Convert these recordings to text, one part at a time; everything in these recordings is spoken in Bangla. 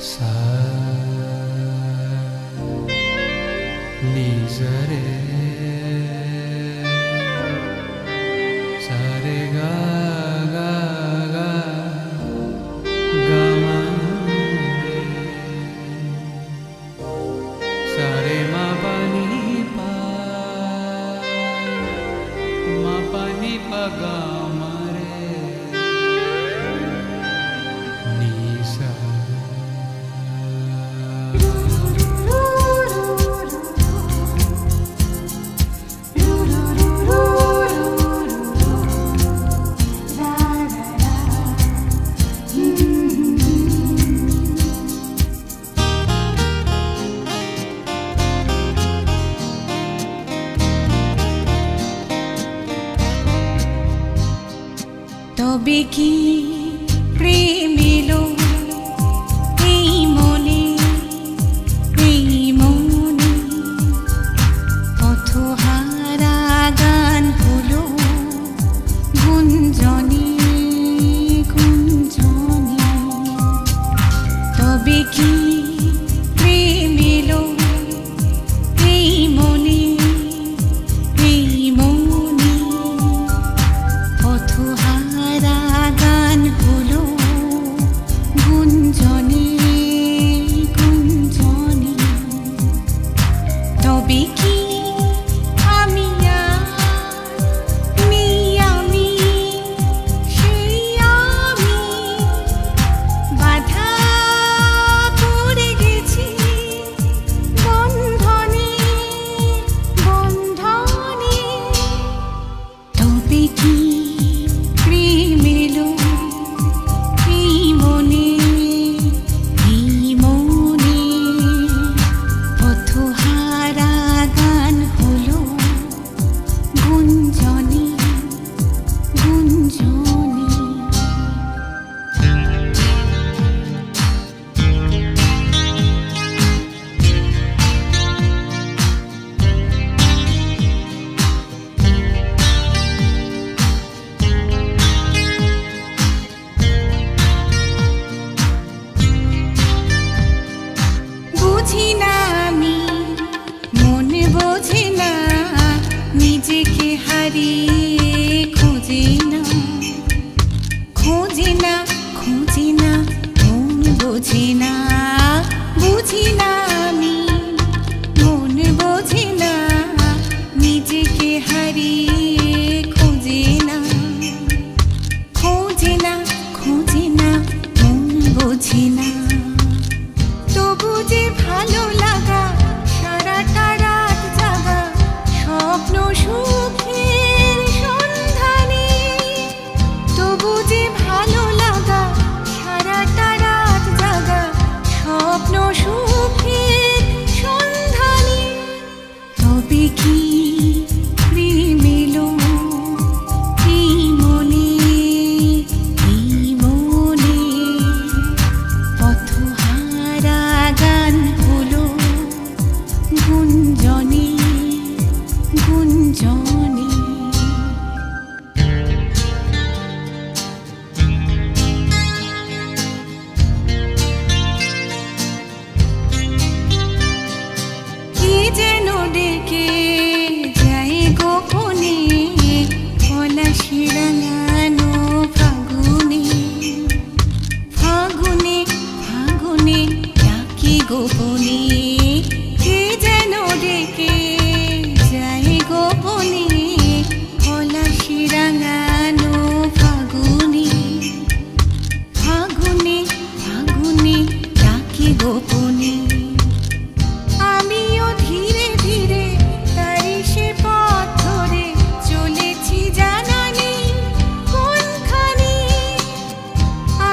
सा नी सा रे सा रे गा गा गा गा मा रे सा रे मा पा नी पा गा मा रे नी सा তবে কি প্রেম এলো এই মনে পথহারা গান হলো গুঞ্জনে গুঞ্জনে। তবে কি প্রেম এলো এই মনে পথহারা গান হলো গুঞ্জনে গুঞ্জনে। তবে কি আমি সেই আমি বাধা পড়ে গেছি বন্ধনে বন্ধনে। তবে কি প্রেম এলো এই মনে পথহারা গান হলো গুঞ্জনে গুঞ্জনে। বুঝি না আমি মন বোঝে না নিজেকে হারিয়ে খোঁজে না খোঁজে না খোঁজে না মন বোঝে না। বুঝি না আমি মন বোঝে না নিজেকে হারিয়ে খোঁজে না খোঁজে না খোঁজে না মন বোঝে না। তবু যে ভালো লাগা সারাটা রাত জাগা স্বপ্ন সুখের সন্ধানে। তবু যে ভালো লাগা সারাটা রাত জাগা স্বপ্ন সুখের সন্ধানে। তবে কি প্রেম এলো এই মনে পথহারা গান হলো গুঞ্জনে গুঞ্জনে। কি যেন ডেকে যায় গোপনে পলাশি রাঙানো ফাগুনে ফাগুনে ফাগুনে ডাকি গোপনে। কে যেন ডেকে যায় গোপনে পলাশি রাঙানো ফাগুনে ফাগুনে ফাগুনে ডাকি গোপনে। আমিও ধীরে ধীরে তারি সে পথ ধরে চলেছি জানা নেই কোনখানে।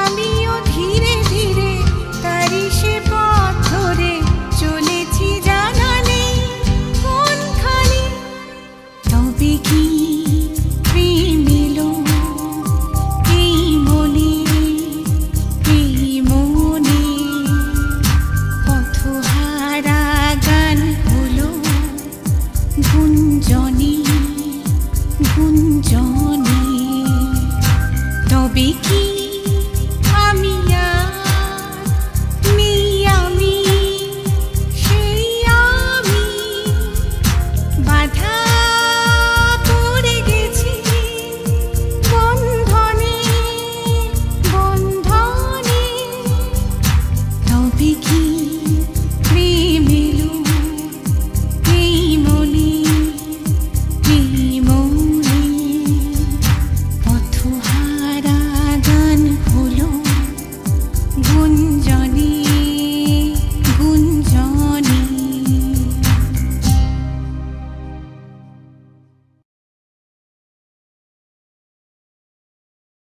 আমিও ধীরে ধীরে তারি সে পথ ধরে চলেছি জানা নেই কোনখানে। তবে কি প্রেম এলো এই মনে পথহারা গান হলো গুঞ্জনে গুঞ্জনে। তবে কি